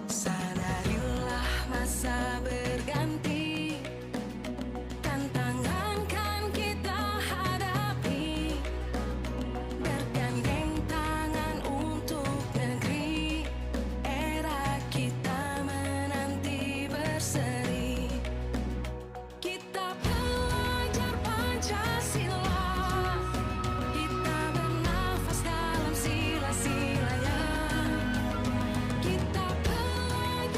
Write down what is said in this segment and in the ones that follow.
Sadarilah masa berganti, tantangan kan kita hadapi, bergandeng tangan untuk negeri, era kita menanti berseri. Kita pelajar Pancasila, kita bernafas dalam sila-silanya. Kita pelajar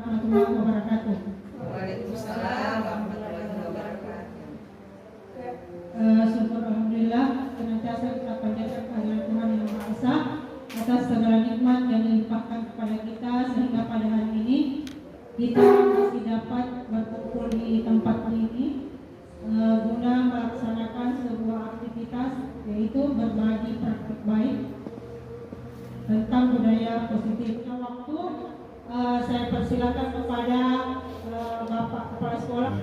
warahmatullahi wabarakatuh. Waalaikumsalam warahmatullahi wabarakatuh. Syukur alhamdulillah senantiasa kita panjatkan kehadiran Tuhan yang Maha Esa atas segala nikmat yang dilimpahkan kepada kita sehingga pada hari ini kita masih dapat berkumpul di tempat ini guna melaksanakan sebuah aktivitas yaitu berbagi praktik baik tentang budaya positif. Waktu saya persilakan kepada Bapak Kepala Sekolah.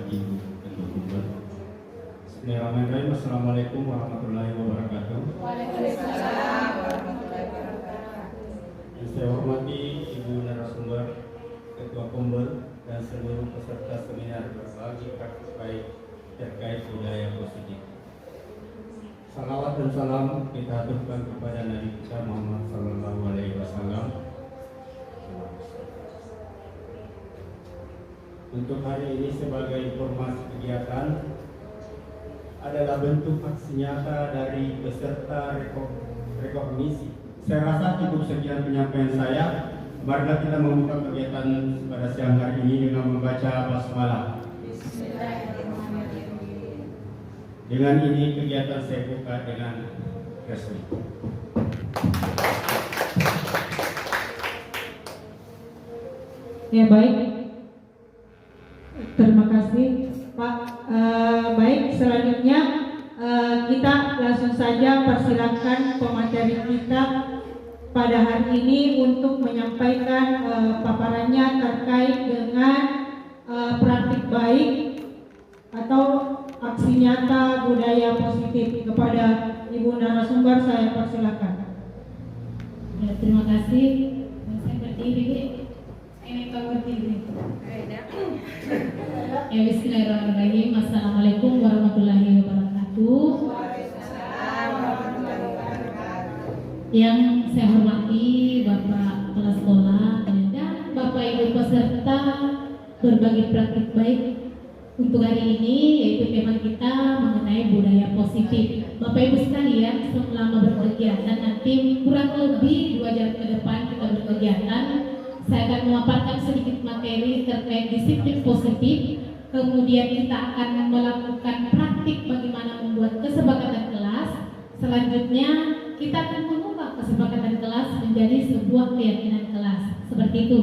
Bismillahirrahmanirrahim. Assalamualaikum warahmatullahi wabarakatuh. Waalaikumsalam warahmatullahi wabarakatuh. Yang saya hormati Ibu narasumber, Ketua Kombel, dan seluruh peserta seminar berbagi praktik baik terkait budaya positif. Salawat dan salam kita aturkan kepada Nabi kita Muhammad Sallallahu Alaihi Wasallam. Untuk hari ini sebagai informasi kegiatan adalah bentuk aksi nyata dari peserta rekognisi. Saya rasa cukup sekian penyampaian saya. Marilah kita membuka kegiatan pada siang hari ini dengan membaca basmalah. Bismillahirrahmanirrahim. Dengan ini kegiatan saya buka dengan resmi. Ya baik, terima kasih Pak. Baik, selanjutnya kita langsung saja persilakan pemateri kita pada hari ini untuk menyampaikan paparannya terkait dengan praktik baik atau aksi nyata budaya positif. Kepada Ibu narasumber saya persilakan. Ya, terima kasih. Saya berdiri. Ini kau berdiri. Ya, bismillahirrahmanirrahim. Assalamualaikum warahmatullahi wabarakatuh. Waalaikumsalam warahmatullahi wabarakatuh. Yang saya hormati Bapak Kepala Sekolah dan Bapak Ibu peserta berbagi praktik baik untuk hari ini, yaitu tema kita mengenai budaya positif. Bapak Ibu sekalian, selama berkegiatan nanti kurang lebih 2 jam ke depan kita berkegiatan, saya akan memaparkan sedikit materi terkait disiplin positif. Kemudian kita akan melakukan praktik bagaimana membuat kesepakatan kelas. Selanjutnya kita akan mengubah kesepakatan kelas menjadi sebuah keyakinan kelas. Seperti itu.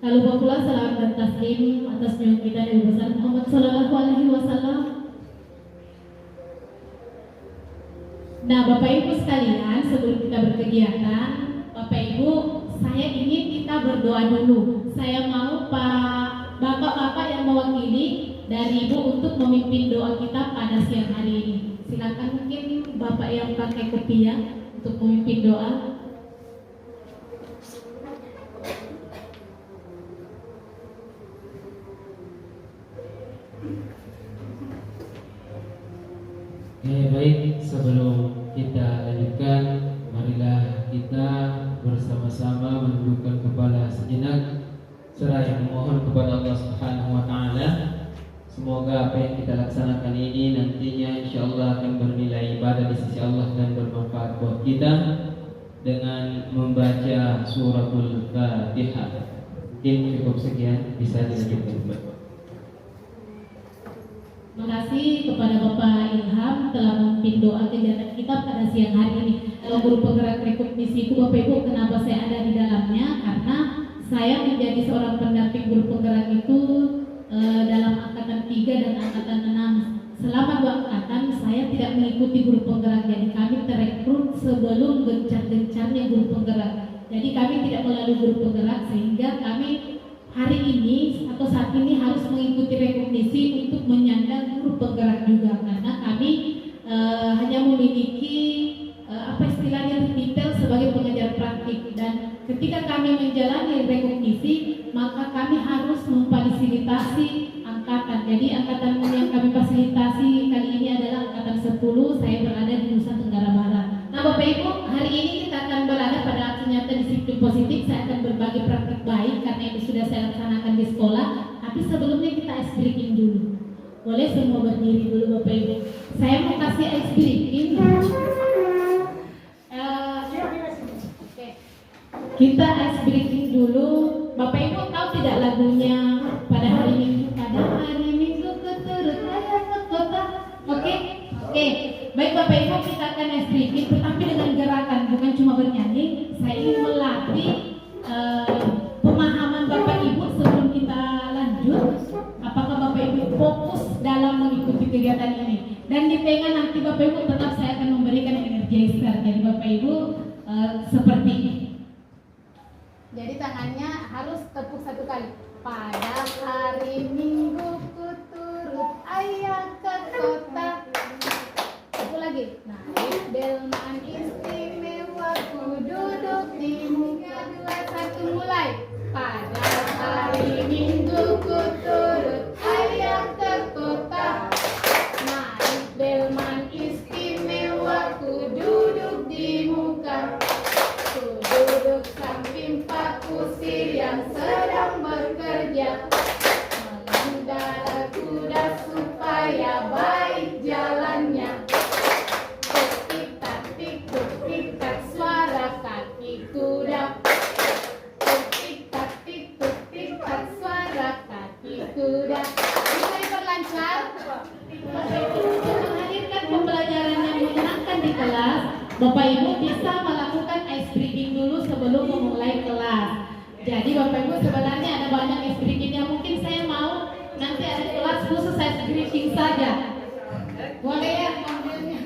Lalu pula salam dan taslim atas junjungan kita Nabi besar Muhammad Sallallahu Alaihi Wasallam. Nah, Bapak Ibu sekalian, sebelum kita berkegiatan, Bapak Ibu, saya ingin kita berdoa dulu. Saya mau Pak Bapak-bapak yang mewakili dari Ibu untuk memimpin doa kita pada siang hari ini. Silakan mungkin Bapak yang pakai kopiah untuk memimpin doa. Baik, sebelum kita lanjutkan, marilah kita bersama-sama menundukkan kepala sejenak seraya memohon kepada Allah Subhanahu wa taala. Semoga apa yang kita laksanakan ini nantinya insyaallah akan bernilai ibadah di sisi Allah dan bermanfaat buat kita dengan membaca suratul Fatihah. Mungkin cukup sekian, bisa dilanjutkan. Terima kasih kepada Bapak Ilham telah memimpin doa kegiatan kita pada siang hari ini. Dalam grup penggerak rekognisi itu, Bapak Ibu, kenapa saya ada di dalamnya? Karena saya menjadi seorang pendamping grup penggerak itu dalam angkatan 3 dan angkatan 6. Selama 2 angkatan saya tidak mengikuti grup penggerak, jadi kami terekrut sebelum gencar-gencarnya grup penggerak. Jadi kami tidak melalui grup penggerak sehingga kami hari ini atau saat ini harus mengikuti rekognisi untuk menyandang grup penggerak juga, karena kami hanya memiliki apa istilahnya detail sebagai pengajar praktik, dan ketika kami menjalani rekognisi maka kami harus memfasilitasi angkatan. Jadi angkatan yang kami fasilitasi kali ini adalah angkatan 10. Saya berada di Nusa Tenggara Barat. Nah, Bapak Ibu, hari ini kita akan berada pada aksi nyata disiplin positif. Saya akan berbagi praktik baik karena itu sudah saya laksanakan di sekolah. Tapi sebelumnya kita ice breaking dulu. Boleh semua berdiri dulu, Bapak Ibu. Saya mau kasih ice breaking. Kita ice breaking dulu. Bapak Ibu tahu tidak lagunya pada hari Minggu keturut saya ke kota? Oke? Oke. Baik Bapak Ibu, kita akan speaking tetapi dengan gerakan, bukan cuma bernyanyi. Saya ingin melatih pemahaman Bapak Ibu sebelum kita lanjut. Apakah Bapak Ibu fokus dalam mengikuti kegiatan ini? Dan di tengah nanti Bapak Ibu tetap saya akan memberikan energizer. Jadi Bapak Ibu seperti ini. Jadi tangannya harus tepuk satu kali. Pada hari Minggu ku turut ayah ke kota. Satu lagi. Naik delman istimewa ku duduk di muka. 2, 1 mulai. Pada hari Minggu ku turut ayah ke kota. Naik delman istimewa ku duduk di muka. Ku duduk samping Pak Kusir yang sedang bekerja, mengendara kuda supaya baik jalannya. Tik tak suara kaki kuda. Tik tak suara kaki kuda. Bisa diperlancar. Untuk menghadirkan pembelajaran yang menyenangkan di kelas, Bapak Ibu bisa melakukan ice breaking dulu sebelum memulai kelas. Jadi Bapak Ibu sebenarnya ada banyak ice breaking yang mungkin saya mau nanti ada kelas khusus ice breaking saja. Boleh ya ambilnya?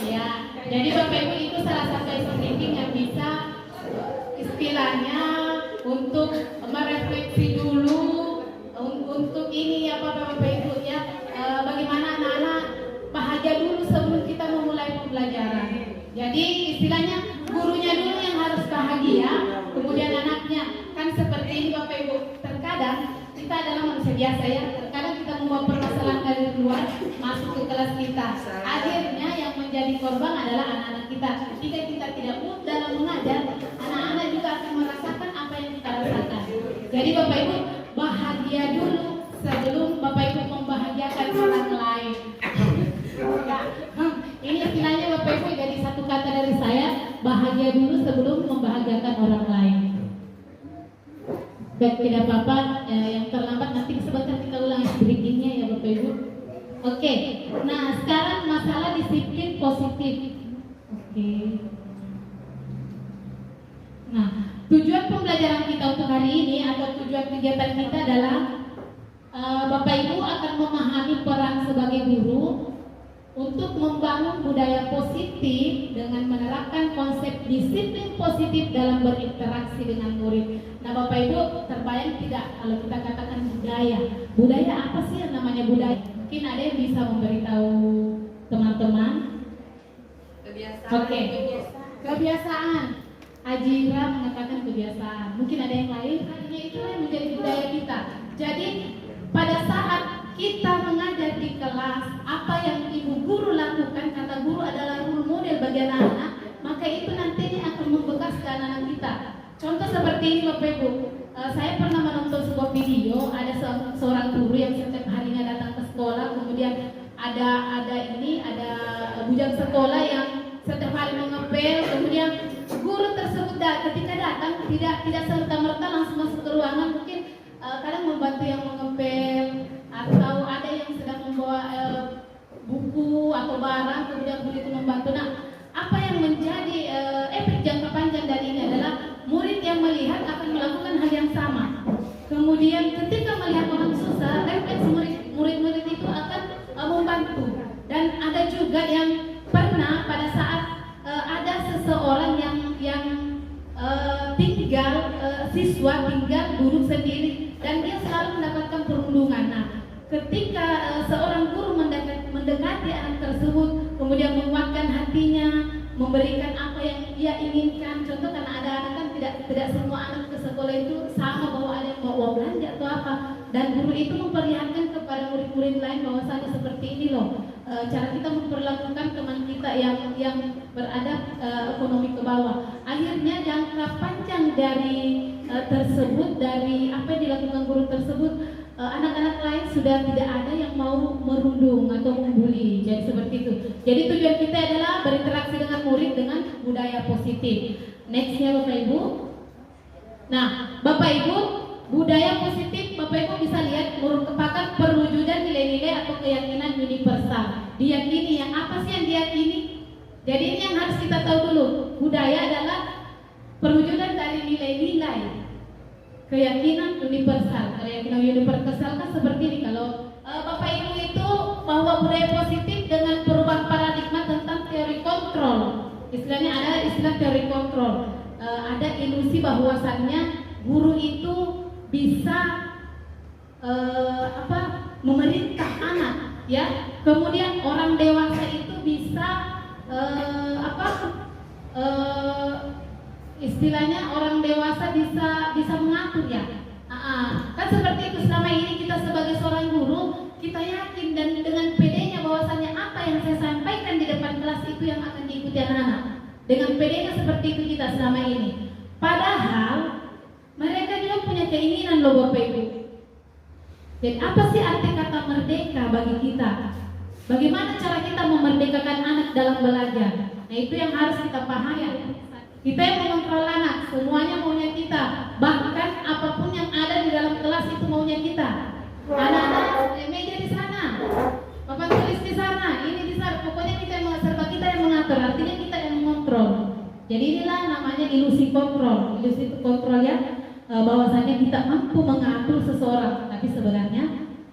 Ya. Jadi Bapak Ibu itu salah satu ice breaking yang bisa istilahnya untuk merefleksi dulu, untuk ini apa Bapak Ibu ya, bagaimana anak-anak bahagia dulu sebelum kita memulai pembelajaran. Jadi istilahnya gurunya dulu yang harus bahagia, kemudian anaknya. Kan seperti ini Bapak Ibu, terkadang kita adalah manusia biasa ya, terkadang kita membawa permasalahan dari luar masuk ke kelas kita. Akhirnya yang menjadi korban adalah anak-anak kita. Jika kita tidak mood dalam mengajar, anak-anak juga akan merasakan apa yang kita rasakan. Jadi Bapak Ibu bahagia dulu sebelum Bapak Ibu membahagiakan orang lain. Ini istilahnya Bapak Ibu, jadi satu kata dari saya, bahagia dulu sebelum membahagiakan orang lain. Baik, tidak apa-apa, yang terlambat nanti sebentar kita ulang breakingnya ya Bapak Ibu. Oke, nah sekarang masalah disiplin positif. Oke. Nah, tujuan pembelajaran kita untuk hari ini atau tujuan kegiatan kita adalah Bapak Ibu akan memahami peran sebagai guru untuk membangun budaya positif dengan menerapkan konsep disiplin positif dalam berinteraksi dengan murid. Nah Bapak Ibu terbayang tidak kalau kita katakan budaya? Budaya apa sih yang namanya budaya? Mungkin ada yang bisa memberitahu teman-teman? Kebiasaan. Oke. Kebiasaan. Ajira mengatakan kebiasaan. Mungkin ada yang lain? Hanya itulah yang menjadi budaya kita. Jadi pada saat kita mengajar di kelas, apa yang ibu guru lakukan, kata guru adalah role model bagi anak-anak, maka itu nantinya akan membekas ke anak-anak kita. Contoh seperti ini Bapak Ibu, saya pernah menonton sebuah video, ada seorang guru yang setiap harinya datang ke sekolah, kemudian ada bujang sekolah yang setiap hari mengepel, kemudian guru tersebut ketika datang tidak serta-merta langsung masuk ke ruangan, mungkin kadang membantu yang mengepel atau ada yang sedang membawa buku atau barang, kemudian guru itu membantu. Nah, apa yang menjadi efek jangka panjang dari ini adalah murid yang melihat akan melakukan hal yang sama. Kemudian ketika melihat orang susah, refleks murid-murid itu akan membantu. Dan ada juga yang pernah pada saat ada seseorang yang siswa tinggal duduk sendiri dan dia selalu mendapatkan perundungan. Nah, ketika seorang guru mendekati anak tersebut, kemudian menguatkan hatinya, memberikan apa yang dia inginkan. Contoh, karena ada anak kan tidak semua anak ke sekolah itu sama, bahwa ada yang bawa belanja atau apa, dan guru itu memperlihatkan kepada murid-murid lain bahwasanya seperti ini loh cara kita memperlakukan teman kita yang berada ekonomi ke bawah. Akhirnya jangka panjang dari tersebut, dari apa yang dilakukan guru tersebut, anak-anak lain sudah tidak ada yang mau merundung atau membuli. Jadi seperti itu. Jadi tujuan kita adalah berinteraksi dengan murid dengan budaya positif. Nextnya Bapak Ibu. Nah, Bapak Ibu, budaya positif Bapak Ibu bisa lihat merupakan perwujudan nilai-nilai atau keyakinan universal. Diyakini yang apa sih yang diyakini? Jadi ini yang harus kita tahu dulu. Budaya adalah perwujudan dari nilai-nilai keyakinan universal. Keyakinan universal kan seperti ini. Kalau Bapak Ibu itu bahwa budaya positif dengan perubahan paradigma tentang teori kontrol. Istilahnya ada istilah teori kontrol. Ada ilusi bahwasannya guru itu bisa memerintah anak, ya. Kemudian orang dewasa itu bisa istilahnya orang dewasa bisa mengatur, ya. Kan seperti itu. Selama ini kita sebagai seorang guru, kita yakin dan dengan pedenya bahwasannya apa yang saya sampaikan di depan kelas itu yang akan diikuti anak-anak. Dengan pedenya seperti itu kita selama ini. Padahal mereka juga punya keinginan loh Bapak Ibu. Dan apa sih arti kata merdeka bagi kita? Bagaimana cara kita memerdekakan anak dalam belajar? Nah itu yang harus kita pahami. Kita yang mengontrol anak, semuanya maunya kita. Bahkan apapun yang ada di dalam kelas itu maunya kita. Anak-anak, meja di sana, papan tulis di sana, ini di sana. Pokoknya kita yang serba kita yang mengatur. Artinya kita yang mengontrol. Jadi inilah namanya ilusi kontrol. Ilusi kontrol ya, bahwasanya kita mampu mengatur seseorang, tapi sebenarnya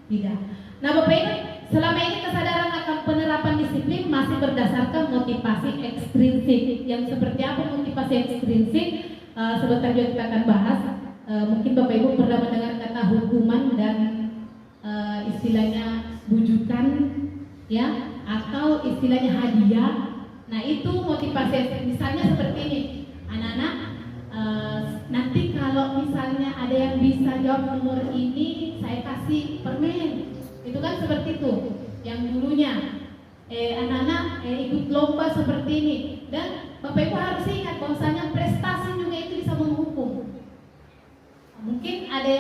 tidak. Nah Bapak Ibu, selama ini kesadaran akan penerapan disiplin masih berdasarkan motivasi ekstrinsik. Yang seperti apa motivasi ekstrinsik? Sebentar juga kita akan bahas. Mungkin Bapak Ibu pernah mendengar kata hukuman dan istilahnya bujukan, ya, atau istilahnya hadiah. Nah itu motivasi. Misalnya seperti ini, anak-anak, nanti kalau misalnya ada yang bisa jawab nomor ini, saya kasih permen. Itu kan seperti itu. Yang dulunya anak-anak ikut lomba seperti ini. Dan Bapak Ibu harus ingat bahwasanya prestasi juga itu bisa menghukum. Mungkin ada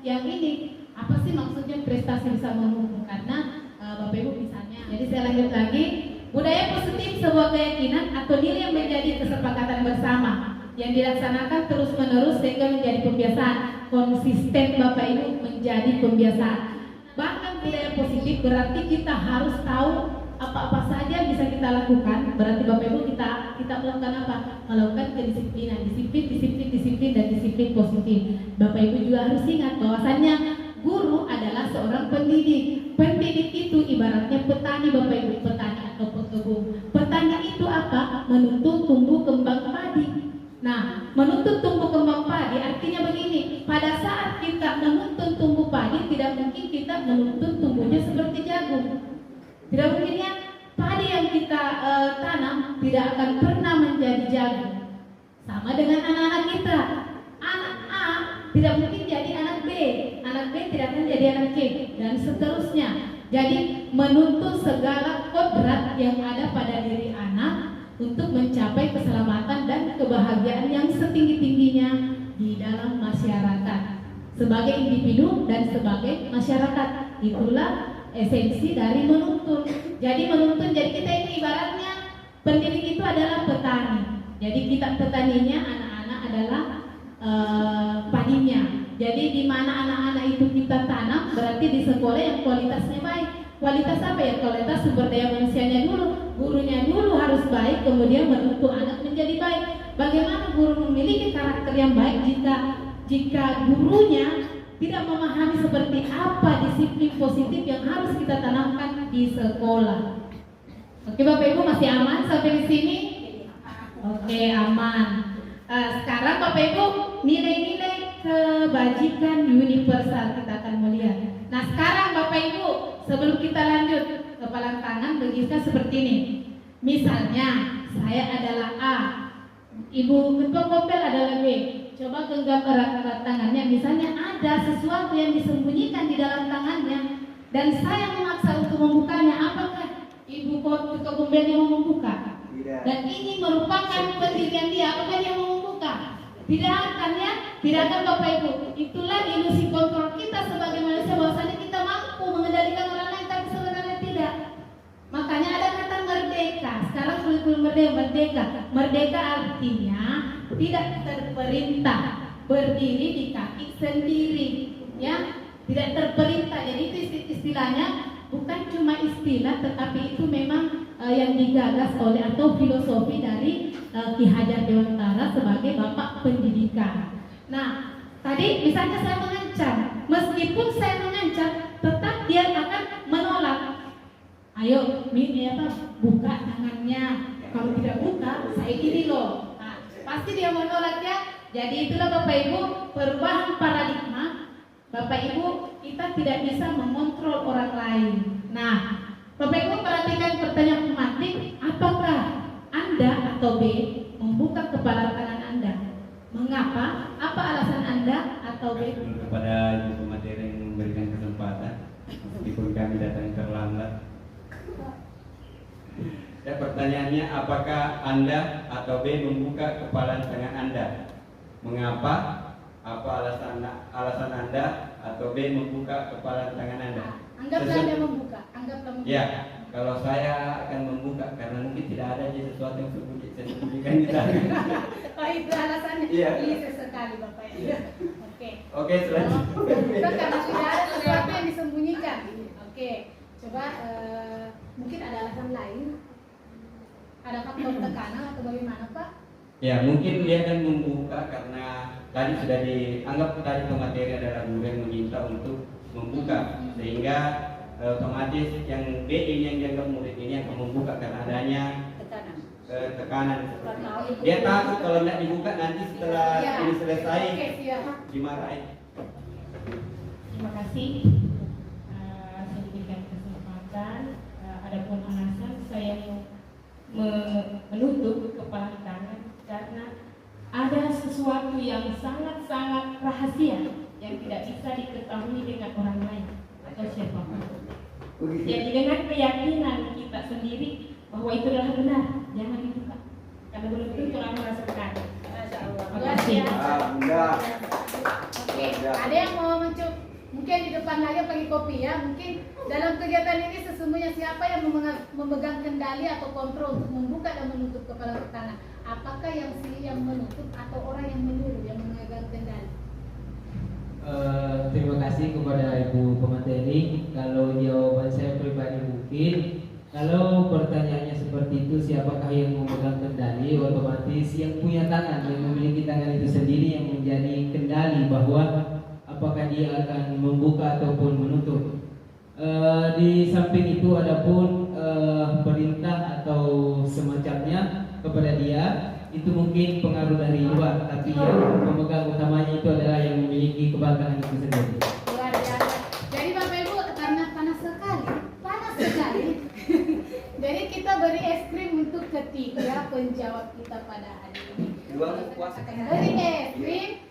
yang ini, apa sih maksudnya prestasi bisa menghukum? Karena Bapak Ibu misalnya. Jadi saya lanjut lagi. Budaya positif sebuah keyakinan atau nilai yang menjadi kesepakatan bersama yang dilaksanakan terus-menerus sehingga menjadi kebiasaan. Konsisten Bapak Ibu menjadi kebiasaan. Bahkan budaya positif berarti kita harus tahu apa-apa saja bisa kita lakukan. Berarti Bapak Ibu kita melakukan apa? Melakukan kedisiplinan, disiplin dan disiplin positif. Bapak Ibu juga harus ingat bahwasannya guru adalah seorang pendidik. Pendidik itu ibaratnya petani Bapak Ibu, petani atau pekebun. Petani itu apa? Menuntut tumbuh kembang padi. Nah, menuntut tumbuh kembang padi artinya begini. Pada saat kita menuntut tumbuh padi, tidak mungkin kita menuntut tumbuhnya seperti jagung. Tidak mungkin ya. Padi yang kita tanam tidak akan pernah menjadi jagung. Sama dengan anak-anak kita. Anak A tidak mungkin jadi anak B. Anak B tidak akan jadi anak C, dan seterusnya. Jadi menuntut segala kodrat yang ada pada diri anak untuk mencapai keselamatan dan kebahagiaan yang setinggi-tingginya di dalam masyarakat sebagai individu dan sebagai masyarakat. Itulah esensi dari menuntun. Jadi menuntun, jadi kita ini ibaratnya pendidik itu adalah petani. Jadi kita petaninya, anak-anak adalah padinya. Jadi di mana anak-anak itu kita tanam, berarti di sekolah yang kualitasnya baik. Kualitas apa ya? Kualitas sumber daya manusianya dulu, gurunya dulu harus baik, kemudian menuntut anak menjadi baik. Bagaimana guru memiliki karakter yang baik jika gurunya tidak memahami seperti apa disiplin positif yang harus kita tanamkan di sekolah. Oke Bapak Ibu, masih aman sampai di sini? Oke, aman. Sekarang Bapak Ibu, nilai-nilai kebajikan universal kita akan melihat. Nah sekarang Bapak Ibu, sebelum kita lanjut, kepala tangan begitu seperti ini. Misalnya saya adalah A, Ibu Ketua Kopel adalah B. Coba genggam erat-erat tangannya. Misalnya ada sesuatu yang disembunyikan di dalam tangannya dan saya memaksa untuk membukanya. Apakah Ibu Ketua Kopel yang mau membuka? Tidak. Dan ini merupakan pendirian dia. Apakah dia mau membuka? Tidak akan ya? Tidak akan Bapak Ibu. Itulah ilusi kontrol kita sebagai manusia, bahwasanya kita mampu mengendalikan orang lain, tapi sebenarnya tidak. Makanya ada kata merdeka. Sekarang kurikulum merdeka. Merdeka artinya tidak terperintah. berdiri di kaki sendiri, ya, tidak terperintah. Jadi itu istilahnya bukan cuma istilah, tetapi itu memang yang digagas oleh atau filosofi dari Ki Hajar Dewantara sebagai bapak pendidikan. Nah, tadi misalnya saya mengancam, meskipun saya mengancam, tetap dia akan menolak. Ayo, buka tangannya. Kalau tidak buka, saya gini loh. Nah, pasti dia menolak ya. Jadi itulah Bapak Ibu perubahan paradigma. Bapak Ibu, kita tidak bisa mengontrol orang lain. Nah, Bapak Ibu perhatikan pertanyaan pematik, apakah Anda atau B membuka kepala tangan Anda? Mengapa? Apa alasan Anda atau B? Kepada ibu pemateri yang memberikan kesempatan, meskipun kami datang terlambat. Ya, pertanyaannya, apakah Anda atau B membuka kepala tangan Anda? Mengapa? Apa alasan Anda atau B membuka kepala tangan Anda? Anggaplah Anda membuka. Ya, kalau saya akan membuka karena mungkin tidak ada sesuatu yang saya sembunyikan di tangan. Oh, itu alasannya. Iya. Iya sekali Bapak Ibu. Oke, selanjutnya. Bukan karena tidak ada sesuatu yang disembunyikan. Oke, coba mungkin ada alasan lain. Ada faktor tekanan atau bagaimana Pak? Ya, mungkin dia akan membuka karena tadi sudah dianggap tadi pemateri adalah guru yang meminta untuk membuka, sehingga otomatis yang B ini yang dianggap murid ini akan membuka karena adanya tekanan. Dia takut kalau tidak dibuka nanti setelah ini selesai dimarahin. Terima kasih. Saya diberikan kesempatan. Adapun alasan saya menutup kepala tangan karena ada sesuatu yang sangat-sangat rahasia yang tidak bisa diketahui dengan orang lain atau siapapun. Jadi dengan keyakinan kita sendiri bahwa itu adalah benar, jangan dibuka karena belum tentu orang merasakan. Terima kasih. Oke, ada yang mau mencoba? Mungkin di depan lagi pakai kopi ya. Mungkin dalam kegiatan ini sesungguhnya siapa yang memegang kendali atau kontrol untuk membuka dan menutup kepala tangan? Apakah yang menutup atau orang yang menyuruh yang memegang kendali? Terima kasih kepada Ibu pemateri. Kalau jawaban saya pribadi mungkin, kalau pertanyaannya seperti itu, siapakah yang memegang kendali? Otomatis yang punya tangan, yang memiliki tangan itu sendiri yang menjadi kendali bahwa apakah dia akan membuka ataupun menutup. Di samping itu adapun perintah atau semacamnya kepada dia itu mungkin pengaruh dari luar, tapi yang pemegang utamanya itu adalah yang memiliki kebanggaan itu sendiri. Luar biasa. Jadi Bapak Ibu, karena panas sekali. Jadi kita beri es krim untuk ketiga penjawab kita pada hari ini. Beri es krim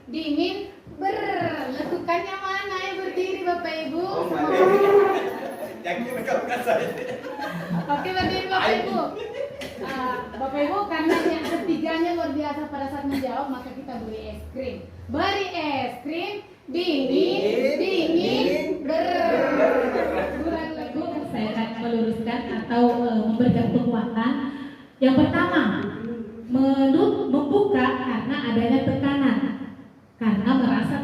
dingin letukannya mana yang berdiri Bapak Ibu? Oke, berdiri Bapak Ibu. Bapak Ibu, karena yang ketiganya luar biasa pada saat menjawab, maka kita beri es krim. Beri es krim dingin kurang lebih. Saya akan meluruskan atau memberikan penguatan. Yang pertama, membuka karena adanya tekanan, karena merasa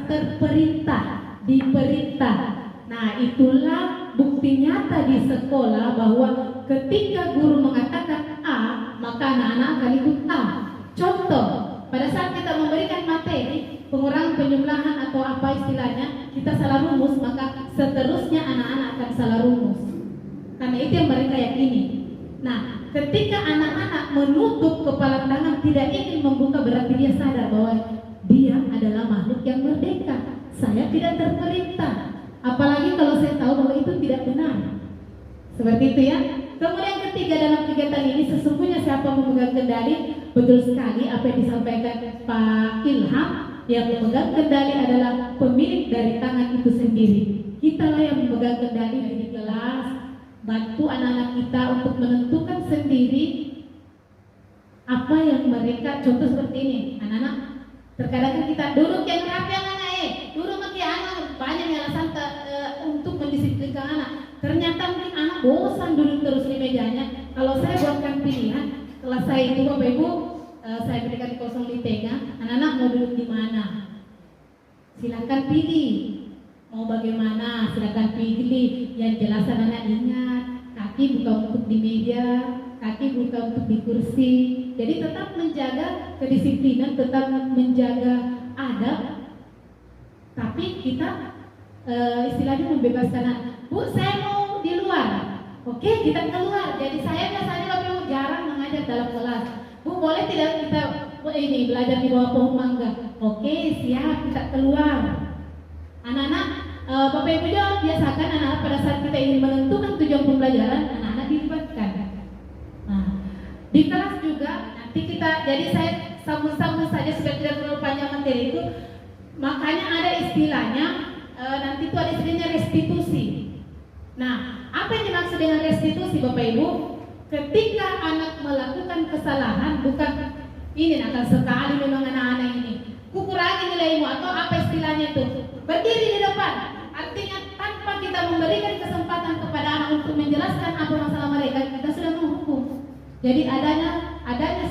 diperintah. Nah, itulah bukti nyata di sekolah bahwa ketika guru mengatakan A, maka anak-anak akan ikut A. Contoh, pada saat kita memberikan materi pengurangan penjumlahan atau apa istilahnya, kita salah rumus, maka seterusnya anak-anak akan salah rumus. Karena itu yang mereka yakini. Nah, ketika anak-anak menutup kepala tangan, tidak ingin membuka, berarti dia sadar bahwa dia adalah makhluk yang merdeka. Saya tidak terperintah. Apalagi kalau saya tahu bahwa itu tidak benar. Seperti itu ya. Kemudian ketiga, dalam kegiatan ini sesungguhnya siapa memegang kendali? Betul sekali apa yang disampaikan Pak Ilham. Yang memegang kendali adalah pemilik dari tangan itu sendiri. Kitalah yang memegang kendali di kelas. Bantu anak-anak kita untuk menentukan sendiri apa yang mereka, contoh seperti ini, anak-anak terkadang kita duduk yang rapi anak-anak, duduk maki anak, banyak alasan untuk mendisiplinkan anak. Ternyata mungkin anak bosan duduk terus di mejanya. Kalau saya buatkan pilihan, kelas saya itu Bapak Ibu, saya berikan kosong di tengah, anak-anak mau duduk di mana. Silakan pilih. Mau bagaimana, silakan pilih. Yang jelas anak ingat, kaki bukan untuk di meja, kaki bukan untuk di kursi. Jadi tetap menjaga kedisiplinan, tetap menjaga adab. Tapi kita istilahnya membebaskan anak. Bu, saya mau di luar. Oke, kita keluar. Jadi saya biasanya waktu jarang mengajar dalam kelas. Bu, boleh tidak kita ini belajar di bawah pohon mangga? Oke, siap, kita keluar. Anak-anak, Bapak Ibu juga biasakan anak-anak pada saat kita ingin menentukan tujuan pembelajaran, anak-anak dilibatkan. Nah, di kelas juga nanti kita, jadi saya sambung-sambung saja supaya tidak terlalu panjang materi itu. Makanya ada istilahnya, nanti itu ada istilahnya restitusi. Nah, apa yang dimaksud dengan restitusi Bapak Ibu? Ketika anak melakukan kesalahan, bukan ini nakal sekali memang anak-anak ini, kukurangi nilaimu atau apa istilahnya itu, berdiri di depan. Artinya tanpa kita memberikan kesempatan kepada anak untuk menjelaskan apa masalah mereka, kita sudah menghukum. Jadi adanya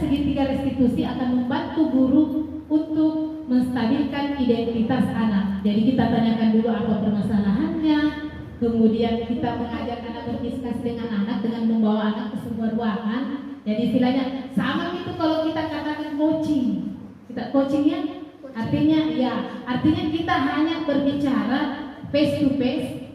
segitiga restitusi akan membantu guru untuk menstabilkan identitas anak. Jadi kita tanyakan dulu apa permasalahannya, kemudian kita mengajak anak berdiskusi dengan anak dengan membawa anak ke sebuah ruangan. Jadi istilahnya sama itu kalau kita katakan coaching. Kita coachingnya artinya kita hanya berbicara face to face,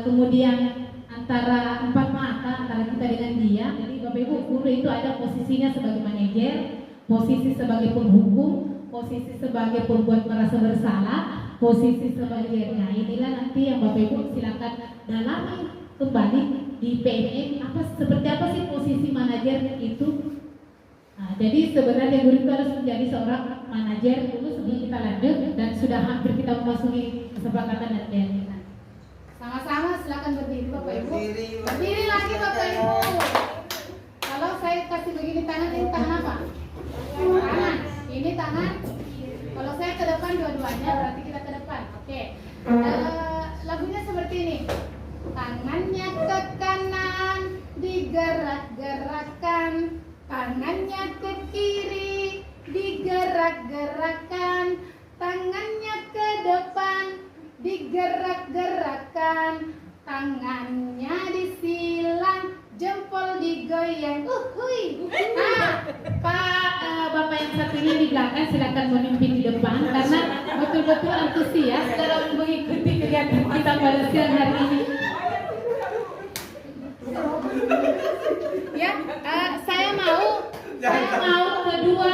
kemudian antara empat mata antara kita dengan dia. Jadi Bapak Ibu, guru itu ada posisinya sebagai manajer, posisi sebagai penghukum, posisi sebagai pembuat merasa bersalah, posisi sebagai, nah inilah nanti yang Bapak Ibu silakan dalami kembali di PMM seperti apa sih posisi manajer itu. Nah, jadi sebenarnya guru itu harus menjadi seorang manajer dulu sebelum kita lanjut, dan sudah hampir kita memasuki kesepakatan dan keyakinan. Sama-sama silakan berdiri Bapak Ibu. Berdiri lagi Bapak Ibu. Kalau saya kasih begini tangan, ini tangan apa? Tangan. Ini tangan. Kalau saya ke depan dua-duanya, berarti kita ke depan. Oke. Lagunya seperti ini. Tangannya ke kanan, digerak-gerakkan. Tangannya ke kiri, digerak-gerakkan. Tangannya ke depan, digerak-gerakkan. Tangannya disilang, jempol digoyang. Nah, Bapak yang satu ini di belakang silakan memimpin di depan karena betul-betul antusias dalam mengikuti kegiatan kita pada siang hari ini. Ya, saya mau kedua,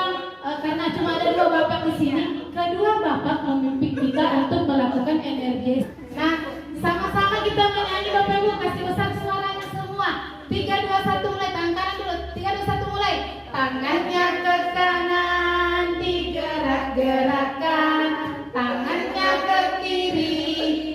karena cuma ada dua bapak di sini, kedua bapak memimpin kita untuk melakukan energi. Nah, sama-sama kita menyanyi Bapak Ibu, kasih besar suaranya semua. 3, 2, 1 mulai, tangan kanan dulu. 3, 2, 1 mulai. Tangannya ke kanan, digerak-gerakkan. Tangannya ke kiri,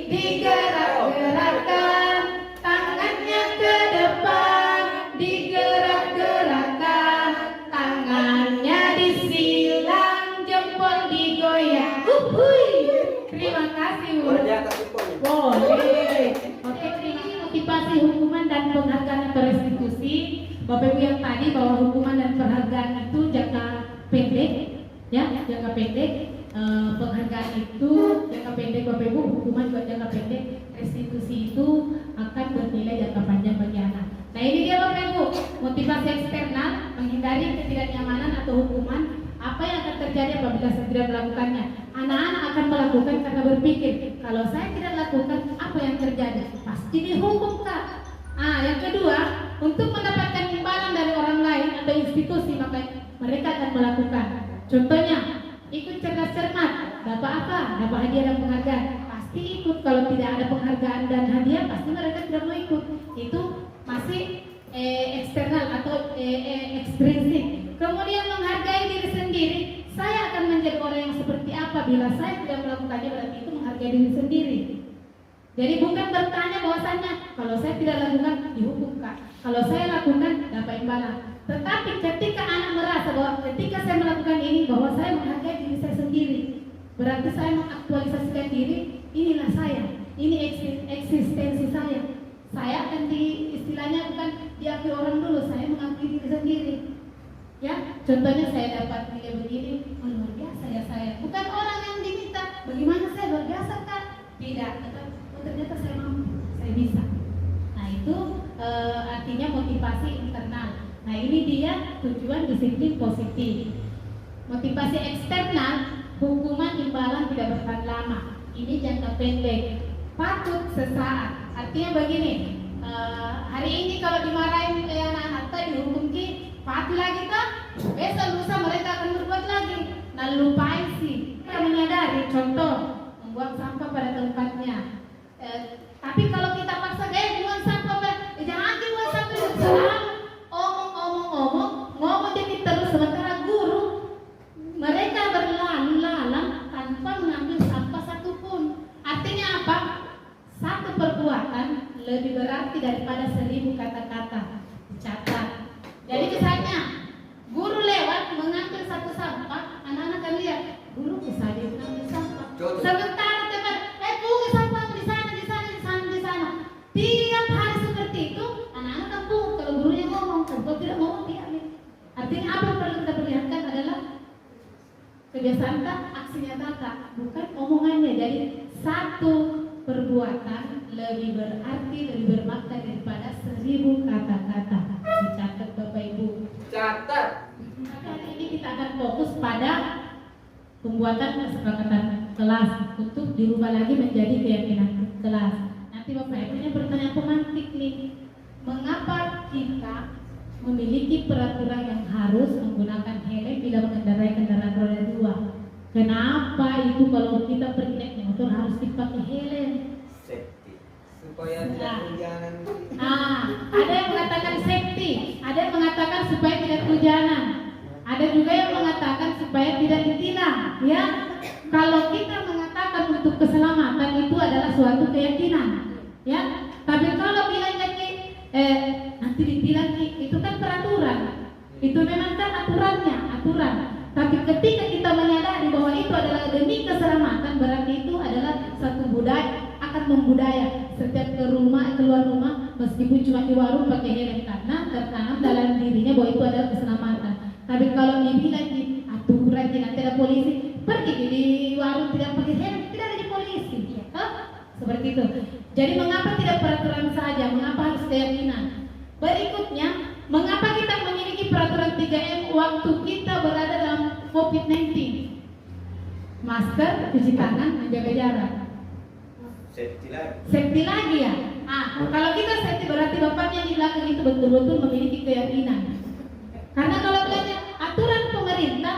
digerak-gerakkan. Tangannya ke depan, digerak-gerakkan. Tangannya disilang, jempol digoyang. Terima kasih Bu. Boleh. Oke, ini motivasi hukuman dan penghargaan atau restitusi. Bapak Ibu yang tadi bahwa hukuman dan penghargaan itu jangka pendek, ya, jangka pendek. Penghargaan itu jangka pendek Bapak Ibu, hukuman juga jangka pendek. Restitusi itu akan bernilai jangka panjang bagi anak. Nah ini dia Bapak Ibu, motivasi eksternal, menghindari ketidaknyamanan atau hukuman. Apa yang akan terjadi apabila saya tidak melakukannya? Anak-anak akan melakukan karena berpikir, kalau saya tidak lakukan, apa yang terjadi? Pasti dihukum Kak. Yang kedua, untuk mendapatkan imbalan dari orang lain atau institusi, maka mereka akan melakukan. Contohnya, ikut cerdas cermat, dapat apa? Dapat hadiah dan penghargaan. Pasti ikut. Kalau tidak ada penghargaan dan hadiah, pasti mereka tidak mau ikut. Itu masih eksternal atau ekstrinsik. Kemudian menghargai diri sendiri. Saya akan menjadi orang yang seperti apa bila saya tidak melakukannya, berarti itu menghargai diri sendiri. Jadi bukan bertanya bahwasannya kalau saya tidak lakukan dihukum Kak, kalau saya lakukan dapat imbalan. Tetapi ketika anak merasa bahwa ketika saya melakukan ini bahwa saya menghargai diri saya sendiri, berarti saya mengaktualisasikan diri, inilah saya, ini eksistensi saya. Saya akan istilahnya bukan diakui orang dulu, saya mengakui diri sendiri. Ya, contohnya saya dapat nilai begini, luar biasa ya saya. tujuan disiplin positif. Motivasi eksternal, hukuman imbalan tidak bertahan lama. Ini jangka pendek, patut sesaat. Artinya begini, hari ini kalau dimarahin anak-anak dihukum patuh lagi tak? Besok lusa mereka akan berbuat lagi. Nah lupain sih. Kita menyadari, contoh membuang sampah pada tempatnya. Tapi kalau kita paksa buang sampah, jangan buang sampah itu selalu ngomong jadi terus, sementara guru mereka berlalu lalang tanpa mengambil sampah satupun. Artinya apa? Satu perbuatan lebih berarti daripada 1000 kata-kata. Catat. Jadi misalnya guru lewat mengambil satu sampah, anak-anak akan lihat guru bisa dia mengambil sampah. Sementara teman, bunyi sampah di sana. Tiap hari seperti itu, anak-anak kampung kalau gurunya ngomong, kalau tidak ngomong diambil. Artinya apa yang perlu kita perlihatkan adalah kebiasaan tak, aksi nyata tak, bukan omongannya. Jadi satu perbuatan lebih berarti, lebih bermakna daripada 1000 kata-kata. Dicatat Bapak Ibu. Catat. Kali ini kita akan fokus pada pembuatan kesepakatan kelas untuk dirubah lagi menjadi keyakinan kelas. Nanti Bapak Ibu punya pertanyaan pemantik nih. Mengapa kita memiliki peraturan yang harus menggunakan helm bila mengendarai kendaraan roda 2? Kenapa itu kalau kita pergi naik motor harus dipakai helm? Safety. Supaya tidak kehujanan. Ada yang mengatakan safety, ada yang mengatakan supaya tidak kehujanan, ada juga yang mengatakan supaya tidak ditilang. Ya, kalau kita mengatakan untuk keselamatan itu adalah suatu keyakinan, ya. Tapi kalau bilangnya nanti ditilang itu kan peraturan, itu memang kan aturan. Tapi ketika kita menyadari bahwa itu adalah demi keselamatan, berarti itu adalah satu budaya, akan membudaya setiap keluar rumah meskipun cuma di warung pakai helm karena tertanam dalam dirinya bahwa itu adalah keselamatan. Tapi kalau dibilang di aturan nanti ada polisi, pergi di warung tidak pakai helm, tidak ada di polisi. Seperti itu. Jadi mengapa tidak peraturan saja? Mengapa harus keyakinan? Berikutnya, mengapa kita memiliki peraturan 3M waktu kita berada dalam COVID-19? Masker, cuci tangan, menjaga jarak. Safety lagi ya. Kalau kita safety berarti bapaknya di belakang itu betul-betul memiliki keyakinan. Karena kalau belanja aturan pemerintah,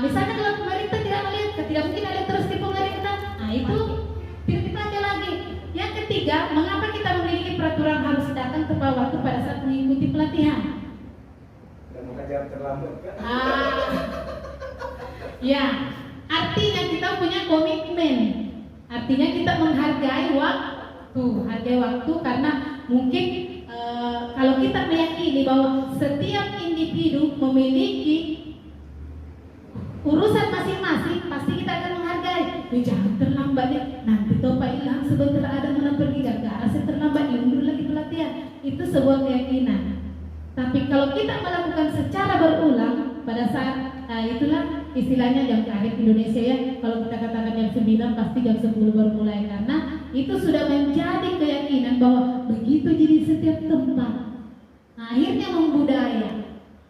misalnya kalau pemerintah tidak melihat, tidak mungkin ada terus di pemerintah. Itu tidak aja lagi. Yang ketiga, mengapa kita memiliki peraturan harus datang tepat waktu pada saat mengikuti pelatihan? Dan mau jam terlambat kan? Ya, artinya kita punya komitmen. Artinya kita menghargai waktu, karena mungkin kalau kita meyakini bahwa setiap individu memiliki urusan masing-masing, pasti kita akan menghargai. Jangan terlambat ya, nanti Pak Ilham sebentar ada mana pergi gara-gara saya terlambat, mundur lagi pelatihan. Itu sebuah keyakinan. Tapi kalau kita melakukan secara berulang pada saat itulah istilahnya jam terakhir Indonesia ya. Kalau kita katakan jam 9 pasti jam 10 baru mulai, karena itu sudah menjadi keyakinan bahwa begitu jadi setiap tempat. Akhirnya membudaya,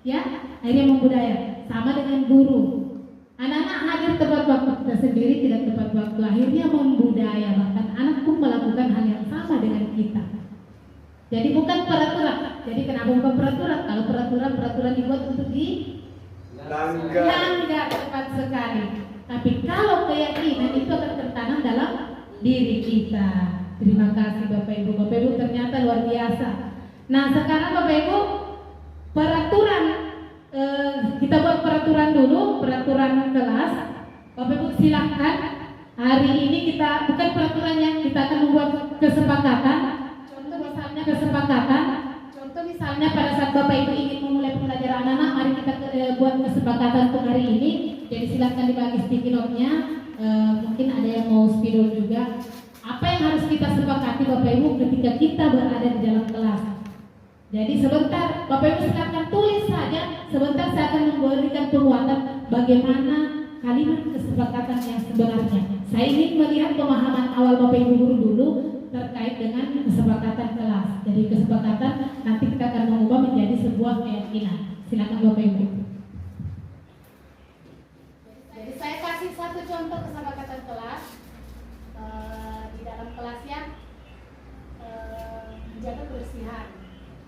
ya, akhirnya membudaya. Sama dengan guru, anak-anak hadir tepat waktu, kita sendiri tidak tepat waktu, akhirnya membudaya. Bahkan anak pun melakukan hal yang sama dengan kita. Jadi bukan peraturan. Jadi kenapa bukan peraturan? Kalau peraturan dibuat untuk langgar tepat sekali. Tapi kalau keyakinan itu akan tertanam dalam diri kita. Terima kasih Bapak Ibu. Bapak Ibu ternyata luar biasa. Nah sekarang Bapak Ibu, peraturan kita buat peraturan dulu, peraturan kelas. Bapak Ibu silakan. Hari ini kita bukan peraturannya, kita akan membuat kesepakatan. Contoh misalnya pada saat Bapak Ibu ingin memulai pembelajaran anak-anak, mari kita buat kesepakatan untuk hari ini. Jadi silakan dibagi sticky note-nya. Mungkin ada yang mau spidol juga. Apa yang harus kita sepakati Bapak Ibu ketika kita berada di dalam kelas? Jadi sebentar Bapak Ibu silakan tulis saja. Sebentar saya akan memberikan penguatan bagaimana kalimat kesepakatan yang sebenarnya. Saya ingin melihat pemahaman awal Bapak Ibu guru dulu terkait dengan kesepakatan kelas. Jadi kesepakatan nanti kita akan mengubah menjadi sebuah keyakinan. Silakan Bapak Ibu. Jadi saya kasih satu contoh kesepakatan kelas di dalam kelas yang menjaga kebersihan,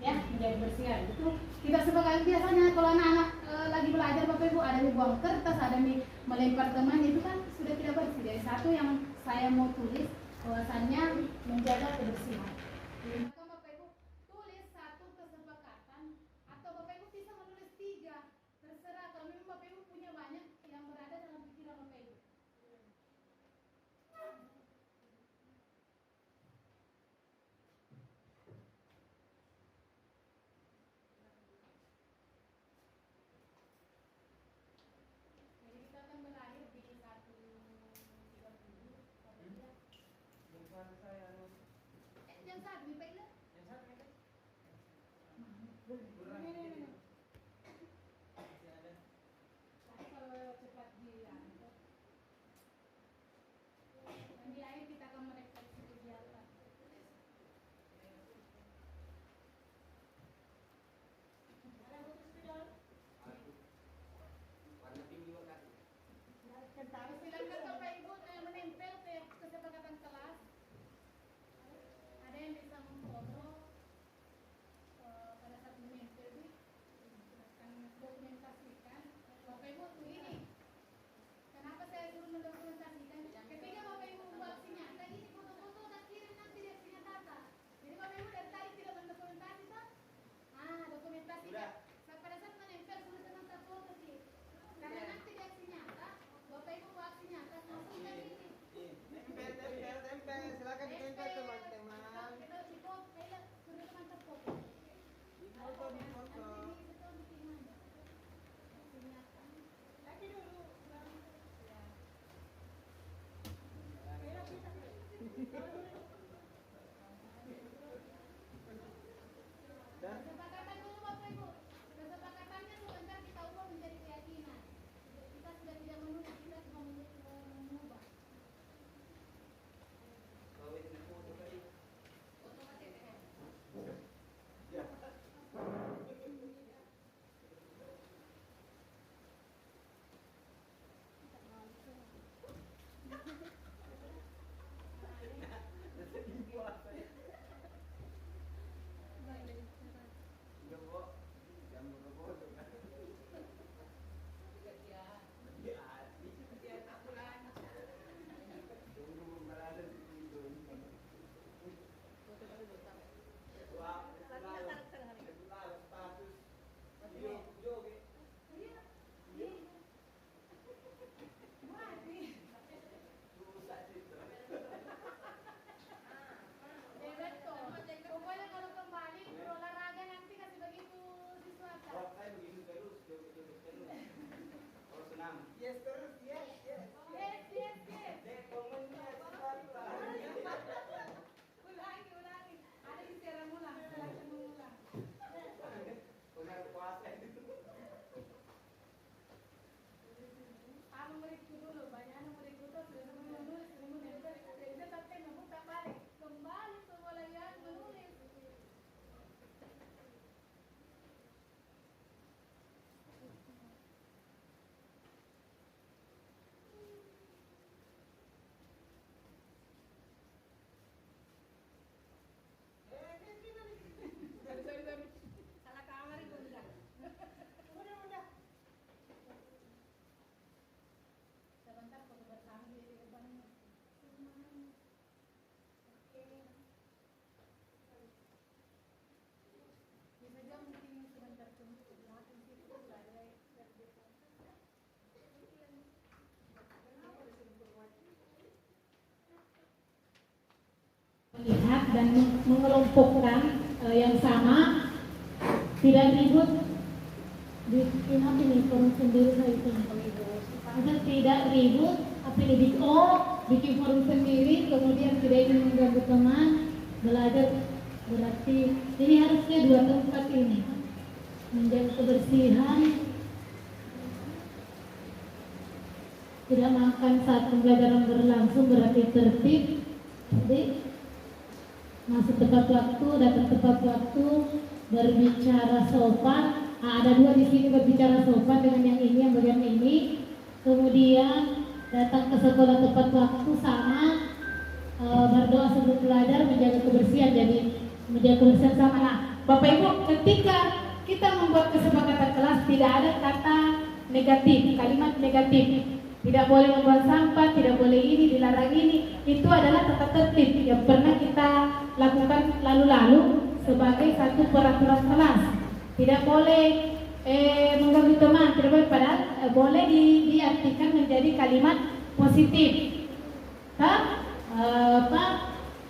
ya, menjaga kebersihan itu kita sepakati. Biasanya kalau anak-anak lagi belajar Bapak Ibu ada yang buang kertas, ada yang melempar teman, itu kan sudah tidak bersih. Jadi satu yang saya mau tulis bahwasannya menjaga kebersihan. Maka Bapak Ibu tulis satu kesepakatan atau Bapak Ibu bisa menulis 3, terserah. Kalau memang Bapak Ibu punya banyak yang berada dalam pikiran Bapak Ibu. Jadi kita akan berakhir di 1:30. Yang satu nih Pak Ila. Tapi kalau cepat di akhir kita akan merefleksi kegiatan. Harus silakan Bapak Ibu menempel ke kesepakatan kelas. Ada yang bisa memfoto pada saat menempel ini akan dokumentasikan. Bapak Ibu tuh ini. Kenapa saya suruh mendokumentasikan? Ketika Bapak Ibu membuat nyata ini foto-foto tak kirim nanti dia punya data. Jadi Bapak Ibu dari tadi tidak mendokumentasi kan? Dokumentasi. Pada saat menempel sudah dengan foto sih. Karena nanti dia nyata, Bapak Ibu buat nyata langsung dari ini. Tempel, silakan ditempel teman-teman. Kita foto, kayak sudah dengan foto. Foto. Kesepakatan dulu Bapak Ibu. Kesepakatannya sebentar kita ubah menjadi keyakinan. Kita sudah tidak menulis, kita cuma mengubah. Pokoknya kalau kembali berolahraga nanti kasih begitu siswa. Yes, terus. Yes. Yes. Ulangi. Ada di siaran ulang. Silakan mengulang. Muridku dulu, banyak anak muridku tuh sudah menulis, jadi sampai membuka balik kembali semua lagi menulis. Salah kamar itu udah. Sebentar foto bersama di depan. Oke. Bisa jam mungkin sebentar tunggu belakang situ ada melihat dan mengelompokkan yang sama, tidak ribut. Bikin apa nih forum sendiri saya itu tidak ribut, tapi bikin forum sendiri, kemudian tidak ingin mengganggu teman belajar. Berarti ini harusnya 2 tempat ini menjaga kebersihan, tidak makan saat pembelajaran berlangsung, berarti tertib. Jadi masuk tepat waktu, datang tepat waktu, berbicara sopan, Ada dua di sini berbicara sopan dengan yang ini, yang bagian ini. Kemudian datang ke sekolah tepat waktu sama, berdoa sebelum belajar, menjaga kebersihan. Jadi menjaga kebersihan sama. Nah, Bapak Ibu, ketika kita membuat kesepakatan kelas tidak ada kata negatif, kalimat negatif. Tidak boleh membuang sampah, tidak boleh ini, dilarang ini. Itu adalah tata tertib yang pernah kita lakukan lalu-lalu sebagai satu peraturan kelas. Tidak boleh mengganggu teman, tidak boleh, padahal boleh diartikan menjadi kalimat positif.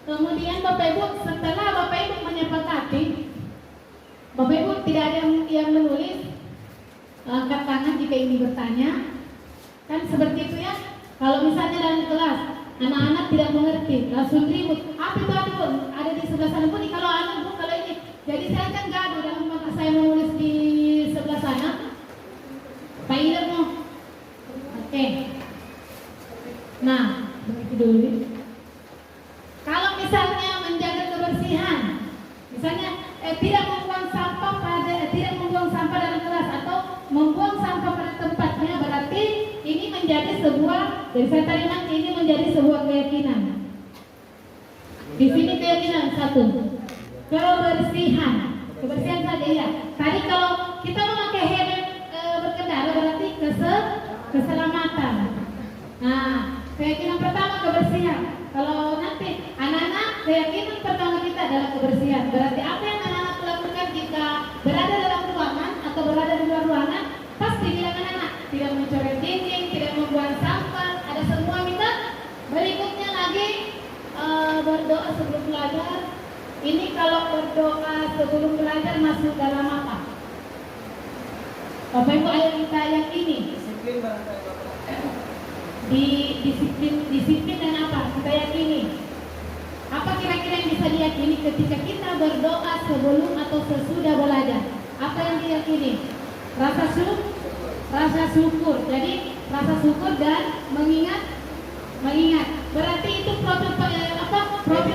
Kemudian Bapak Ibu, setelah Bapak Ibu menyepakati, Bapak Ibu tidak ada yang menulis, angkat tangan jika ini bertanya. Kan seperti itu ya. Kalau misalnya dalam kelas anak-anak tidak mengerti, langsung ribut. Apa itu ada di sebelah sana pun. Kalau anak bu, kalau ini, jadi saya kan gaduh dalam mata saya menulis di sebelah sana. Pak Ida mau, oke. Nah, begitu dulu. Kalau misalnya menjaga kebersihan, misalnya tidak membuang sampah dalam kelas atau membuang sampah pada tempatnya, berarti ini menjadi sebuah, dari saya tadi nanti ini menjadi sebuah keyakinan. Di sini keyakinan satu, kebersihan saja ya. Tadi kalau kita memakai helm berkendara berarti keselamatan. Nah, keyakinan pertama kebersihan. Kalau nanti anak-anak, keyakinan pertama kita adalah kebersihan. Berarti apa yang anak-anak lakukan jika berada dalam ruangan atau berada di luar ruangan, pasti bilang anak-anak tidak mencoret dinding, tidak membuang sampah, ada semua minta. Berikutnya lagi berdoa sebelum belajar. Ini kalau berdoa sebelum belajar masuk dalam apa? Bapak Ibu, ayo kita yang ini. Disiplin barangkali Bapak. Di disiplin dan apa? Kita yakini. Apa kira-kira yang bisa diyakini ketika kita berdoa sebelum atau sesudah belajar? Apa yang diyakini? Rasa syukur. Jadi rasa syukur dan mengingat. Berarti itu profil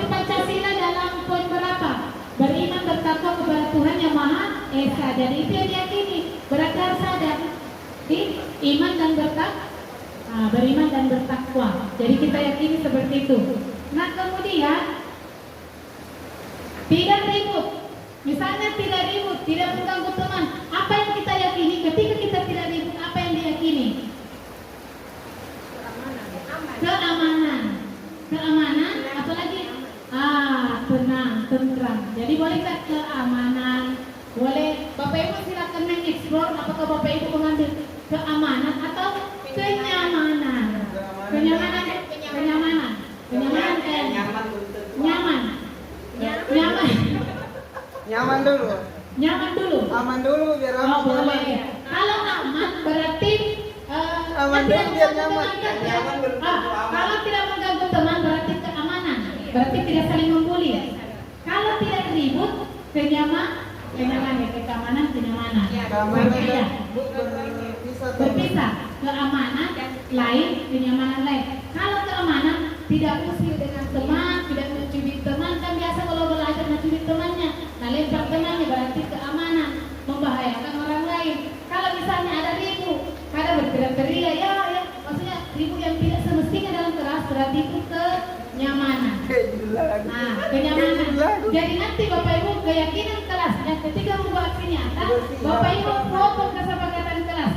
Pancasila dalam poin berapa? Beriman bertakwa kepada Tuhan yang Maha Esa. Jadi itu yang diyakini. Berarti harus ada di iman dan bertakwa. Beriman dan bertakwa. Jadi kita yakini seperti itu. Nah, kemudian tidak ribut. Misalnya tidak ribut, tidak mengganggu teman. Apa yang kita yakini ketika kita tidak ribut? Apa yang diyakini? Keamanan. Apalagi? Tenang, tentram. Jadi boleh tak keamanan? Boleh. Bapak Ibu silakan mengeksplor. Apakah Bapak Ibu mengambil keamanan atau kenyamanan? Kenyamanan kayak nyaman. Nyaman dulu. Aman dulu biar Oh, aman. boleh. Kalau aman berarti Aman tidak dulu biar mengganggu nyaman. teman, kan? Nyaman belum tentu aman. Kalau tidak mengganggu teman berarti keamanan. Berarti tidak saling membuli. Kalau tidak ribut, kenyamanan ya, keamanan. Keamanan Berbeda. dan berpisah. Berpisah. Keamanan lain, kenyamanan lain. Kalau keamanan tidak usil dengan teman, tidak mencubit teman, kan biasa kalau belajar mencubit temannya, nah lempar temannya, berarti keamanan, membahayakan orang lain. Kalau misalnya ada ribut, ada berteriak-teriak, ya, maksudnya ribut yang tidak semestinya dalam kelas, berarti itu kenyamanan. Nah, kenyamanan. Jadi nanti Bapak Ibu keyakinan kelas, dan ketika membuat aksi nyata, Bapak Ibu foto kesepakatan kelas,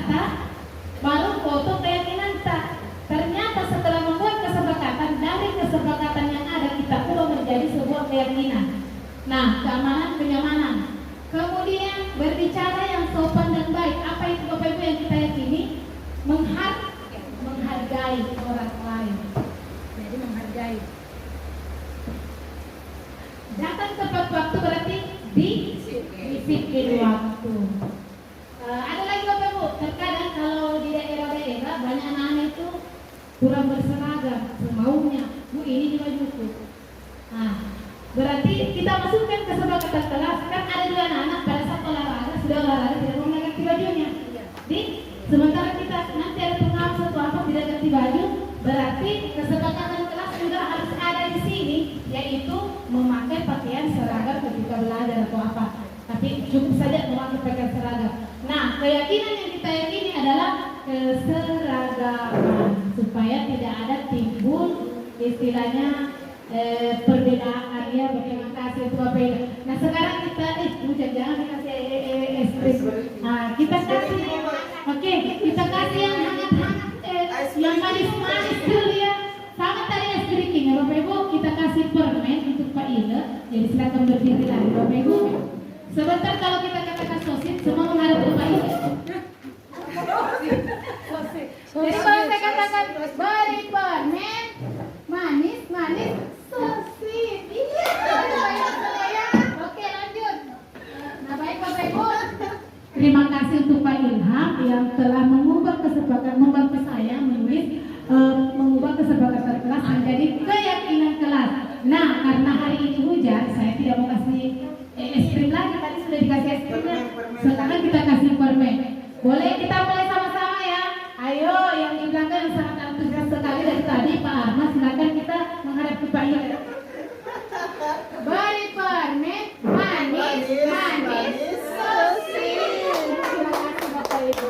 baru foto keyakinan tak. Ternyata setelah membuat kesepakatan, dari kesepakatan yang ada kita ubah menjadi sebuah keyakinan. Nah, keamanan, kenyamanan. Kemudian berbicara yang sopan dan baik. Apa itu Bapak Ibu yang kita yakini? Menghargai orang lain. Jadi menghargai. Datang tepat waktu berarti disiplin waktu. Ada lagi Bapak Ibu, terkadang kalau di daerah-daerah banyak anak-anak itu kurang berseragam, semaunya. Bu, ini di bajuku. Nah, berarti kita masukkan ke kesepakatan kelas. Kan ada dua anak pada saat olahraga, sudah olahraga tidak mau mengganti bajunya. Sementara kita nanti ada pengawas atau apa tidak ganti baju, berarti kesepakatan kelas sudah harus ada di sini, yaitu memakai pakaian seragam ketika belajar atau apa. Tapi tapi cukup saja memakai pakaian seragam. Nah, keyakinan yang kita yakini adalah keseragaman supaya tidak ada timbul istilahnya perbedaan ya. Terima kasih untuk Bapak Ibu. Nah sekarang kita jangan dikasih es krim. Nah kita kasih, oke, kita kasih yang hangat-hangat, yang manis-manis dulu ya. Sama tadi es krim ya Bapak Ibu. Kita kasih permen untuk Pak Ine. Jadi silakan berdiri lagi Bapak Ibu. Sebentar kalau kita katakan sosis, semua menghadap ke Pak Ine. Jadi kalau saya katakan beri permen, manis-manis, sosis. Iya, saya. Oke lanjut. Nah baik Bapak Ibu. Terima kasih untuk Pak Ilham yang telah mengubah kesepakatan, membantu saya menulis mengubah kesepakatan kelas menjadi keyakinan kelas. Nah karena hari ini hujan, saya tidak mau kasih es krim lagi. Tadi sudah dikasih es krim. Sekarang kita kasih permen. Boleh kita mulai sama-sama ya. Ayo yang di belakang yang sangat antusias sekali dari tadi Pak Ahmad, silakan kita menghadap ke Pak Ine. Beri permen, manis, sosis. Terima kasih Bapak Ibu.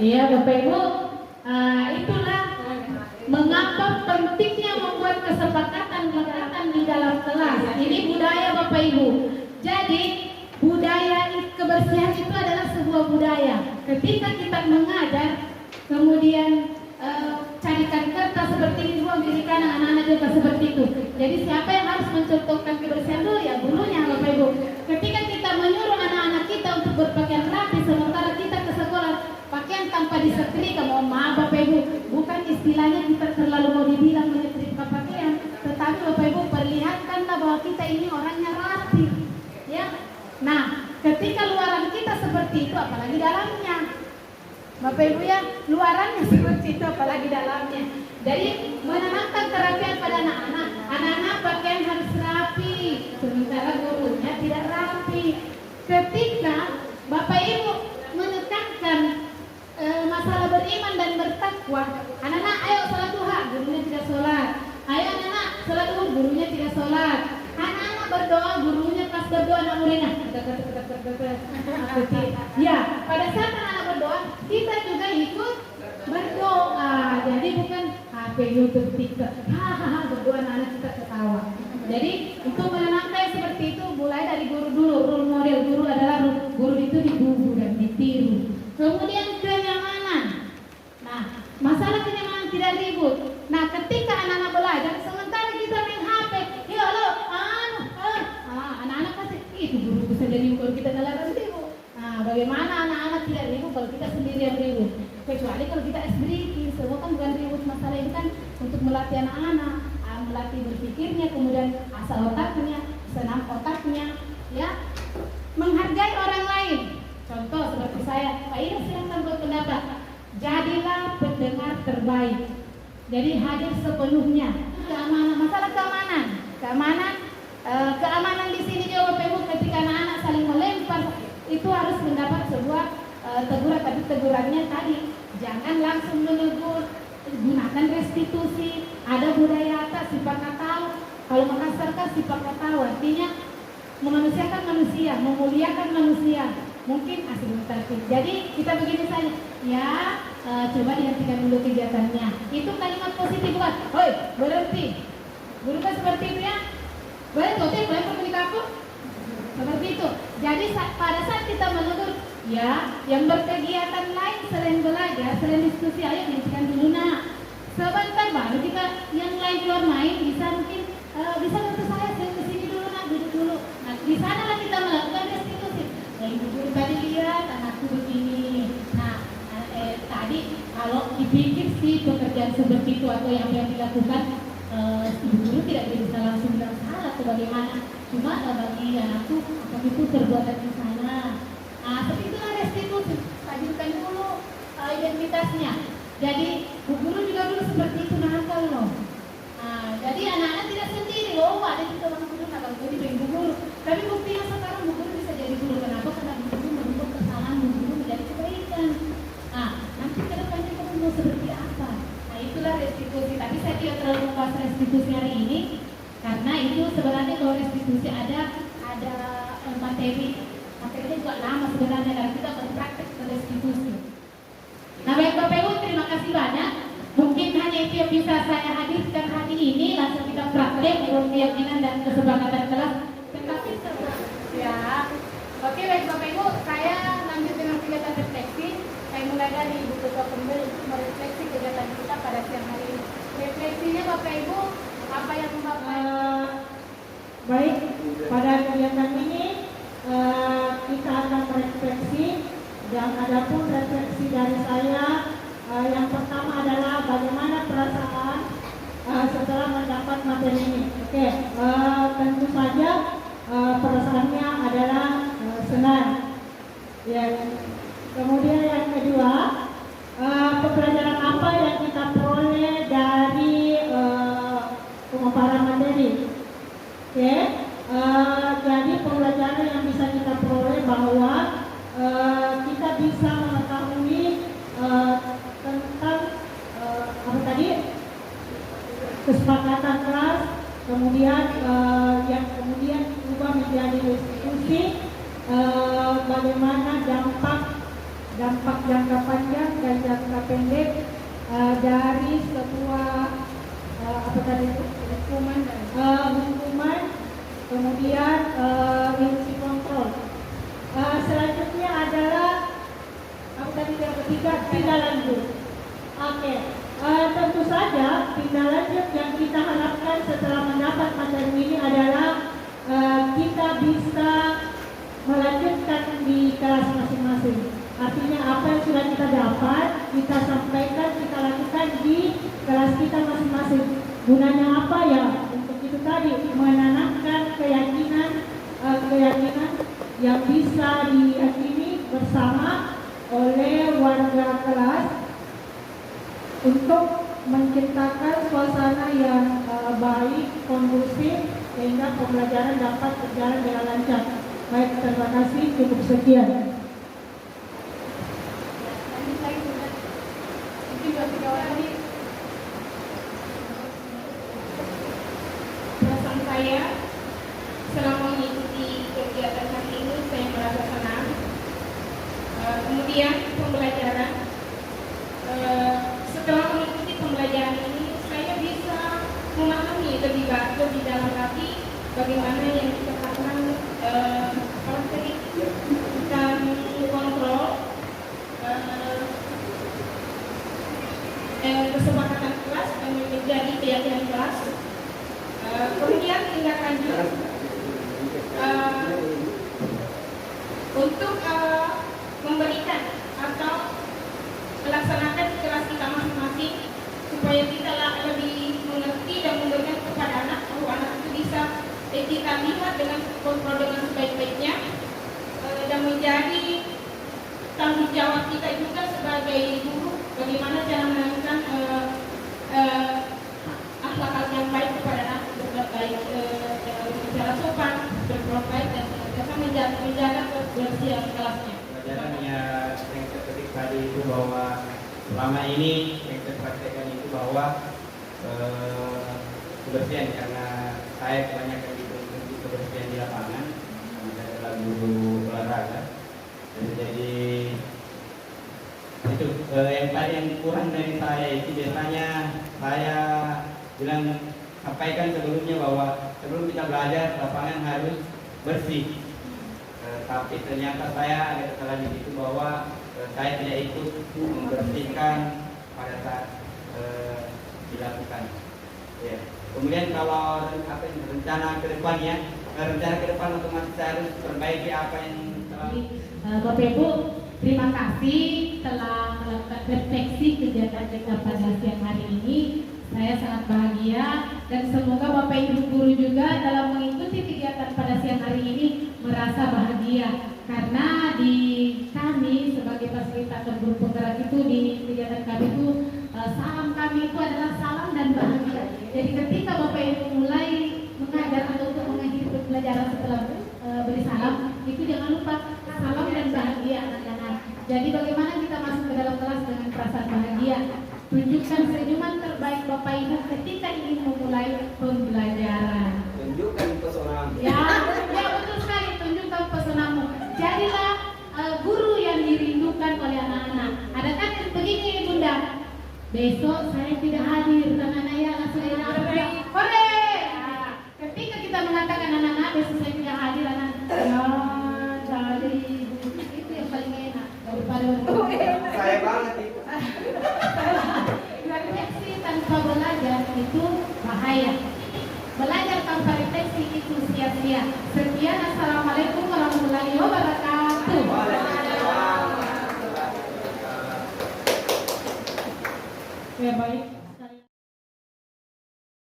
Iya Bapak Ibu, itulah mengapa pentingnya membuat kesepakatan di dalam kelas. Ini budaya Bapak Ibu. Jadi budaya kebersihan itu adalah sebuah budaya. Ketika kita mengajar, kemudian carikan kertas seperti ini, dirikan anak-anak juga seperti itu. Jadi siapa yang harus mencontohkan kebersihan dulu ya gurunya Bapak Ibu. Ketika kita menyuruh anak-anak kita untuk berpakaian rapi, sementara kita ke sekolah pakaian tanpa disetrika, mohon maaf Bapak Ibu, bukan istilahnya kita terlalu mau dibilang menyetrika pakaian, tetapi Bapak Ibu perlihatkanlah bahwa kita ini orangnya rapi, ya. Nah, ketika luaran kita seperti itu, apalagi dalamnya, Bapak Ibu ya, luarannya seperti itu, apalagi dalamnya. Jadi menanamkan kerapian pada anak-anak. Anak-anak pakaian harus rapi, sementara gurunya tidak rapi. Ketika Bapak Ibu menekankan masalah beriman dan bertakwa, anak-anak ayo sholat duha, gurunya tidak sholat. Ayo anak-anak sholat duha, gurunya tidak sholat. Anak-anak berdoa, gurunya pas berdoa anak muridnya. Ya, pada saat anak-anak berdoa, kita juga ikut berdoa. Jadi bukan HP YouTube TikTok, hahaha berdoa anak-anak kita ketawa. Jadi untuk menanamkan seperti itu mulai dari guru dulu. Role model guru adalah guru itu dibubuh dan ditiru. Kemudian kenyamanan. Nah, masalah kenyamanan tidak ribut. Nah, ketika anak-anak belajar, sementara kita main HP, ya lo, anak-anak pasti itu guru bisa jadi kalau kita ngelarang ribut. Nah, bagaimana anak-anak tidak ribut kalau kita sendiri yang ribut? Kecuali kalau kita SBRI, semua kan bukan ribut, masalah itu kan untuk melatih anak-anak, melatih berpikirnya, kemudian asal otaknya, senam otaknya, ya, menghargai orang lain. Contoh seperti saya, Pak Ina silahkan berpendapat. Jadilah pendengar terbaik. Jadi hadir sepenuhnya. Keamanan, masalah keamanan, keamanan di sini juga Bapak Ibu, ketika anak-anak saling melempar itu harus mendapat sebuah teguran, tapi tegurannya tadi jangan langsung menegur, gunakan restitusi. Ada budaya atas sifat katau. Kalau Makassar kan sifat katau artinya memanusiakan manusia, memuliakan manusia. Mungkin asli tertib. Jadi kita begini saja, ya coba dihentikan dulu kegiatannya. Itu kalimat positif bukan? Hoi, berhenti. Guru kan seperti itu ya. Boleh tuh, boleh pergi kapur. Seperti itu. Jadi pada saat kita menegur, ya yang berkegiatan lain selain belajar, selain diskusi, ayo hentikan dulu nak. Sebentar baru kita yang lain keluar main, bisa mungkin bisa bantu saya ke sini dulu nak, duduk dulu. Nah di sanalah kita melakukan restitusi. Ibu guru tadi lihat anakku begini. Nah, tadi kalau dipikir sih pekerjaan seperti itu atau yang dilakukan, ibu guru tidak bisa langsung bilang salah atau bagaimana. Cuma bagi anakku, apa itu perbuatan di sana. Nah, seperti itulah restitusi. Tajukkan dulu identitasnya. Jadi, bu guru juga dulu seperti itu nakal loh. Nah, jadi anak-anak tidak sendiri loh. Ada juga orang guru nakal jadi ibu guru. Tapi buktinya sekarang bu guru bisa jadi guru. Kenapa? Karena bu guru merubah kesalahan bu guru menjadi kebaikan. Nah, nanti ke depannya kamu mau seperti apa? Nah, itulah restitusi. Tapi saya tidak terlalu diskusi ada materinya juga lama sebenarnya karena kita berpraktek berdiskusi. Nah baik Bapak Ibu, terima kasih banyak. Mungkin hanya itu yang bisa saya hadirkan hari ini. Langsung kita praktek menurut keyakinan dan kesepakatan kelas. Tetapi ya, oke baik Bapak Ibu, saya lanjut dengan kegiatan refleksi. Saya mulai dari buku pembeli untuk merefleksi kegiatan kita pada siang hari ini. Refleksinya Bapak Ibu, apa yang Bapak Baik, pada kegiatan ini kita akan merefleksi dan adapun refleksi dari saya yang pertama adalah bagaimana perasaan setelah mendapat materi ini. Oke, tentu saja perasaannya adalah senang. Ya. Kemudian yang kedua, pembelajaran apa yang kita peroleh dari pemaparan materi. Oke, jadi pembelajaran yang bisa kita peroleh bahwa kita bisa mengetahui tentang apa tadi, kesepakatan kelas, kemudian yang kemudian berubah menjadi diskusi, bagaimana dampak jangka panjang dan jangka pendek dari sebuah apa tadi itu hukuman, kemudian fungsi kontrol. Selanjutnya adalah apa tadi yang ketiga, tindak lanjut. Oke, tentu saja tindak lanjut yang kita harapkan setelah mendapat materi ini adalah kita bisa melanjutkan di kelas masing-masing. Artinya apa yang sudah kita dapat, kita sampaikan, kita lakukan di kelas kita masing-masing. Gunanya apa ya? Untuk itu tadi, menanamkan keyakinan yang bisa diyakini bersama oleh warga kelas untuk menciptakan suasana yang baik, kondusif, sehingga pembelajaran dapat berjalan dengan lancar. Baik, terima kasih, cukup sekian. Perasaan saya selama mengikuti kegiatan hari ini, saya merasa senang. Kemudian pembelajaran, setelah mengikuti pembelajaran ini, saya bisa memahami lebih dalam lagi bagaimana yang dikatakan karakteristik dan kontrol kesepakatan kelas dan menjadi keyakinan kelas. Kemudian tindak lanjut untuk memberikan atau melaksanakan kelas kita masing-masing supaya kita lebih mengerti dan memberikan kepada anak bahwa anak itu bisa kita lihat dengan kontrol dengan sebaik-baiknya dan menjadi tanggung jawab kita juga sebagai guru bagaimana cara menanamkan akhlak yang baik kepada anak, baik secara sopan, berbuat baik dan menjaga kebersihan kelasnya. Pelajaran yang saya petik tadi itu bahwa selama ini yang saya praktekkan itu bahwa kebersihan, karena saya kebanyakan di kebersihan di lapangan, saya adalah guru olahraga, jadi itu yang tadi yang kurang dari saya itu biasanya saya bilang sampaikan sebelumnya bahwa sebelum kita belajar lapangan harus bersih. Tapi ternyata saya ada kesalahan di situ bahwa saya tidak ikut membersihkan pada saat dilakukan. Ya. Kemudian kalau rencana ke depan otomatis saya harus perbaiki apa yang Bapak Ibu, terima kasih telah melakukan refleksi kegiatan kita pada siang hari ini. Saya sangat bahagia dan semoga Bapak Ibu guru juga dalam mengikuti kegiatan pada siang hari ini merasa bahagia, karena di kami sebagai fasilitator guru penggerak itu di kegiatan kami itu salam kami itu adalah salam dan bahagia. Jadi ketika Bapak Ibu mulai mengajar atau untuk mengakhiri pembelajaran setelah beri salam, itu jangan lupa salam dan bahagia anak-anak. Jadi bagaimana kita masuk ke dalam kelas dengan perasaan bahagia? Tunjukkan senyuman terbaik Bapak Ibu ketika ingin memulai pembelajaran. tunjukkan pesonamu. Ya, ya betul sekali, tunjukkan pesonamu. Jadilah guru yang dirindukan oleh anak-anak. Ada kan begini Bunda, besok saya tidak hadir karena saya hore. Nah, ketika kita mengatakan anak-anak besok saya tidak hadir, anak-anak dari itu yang paling enak daripada Saya banget itu. refleksi tanpa belajar itu bahaya. Belajar tanpa refleksi itu sia-sia.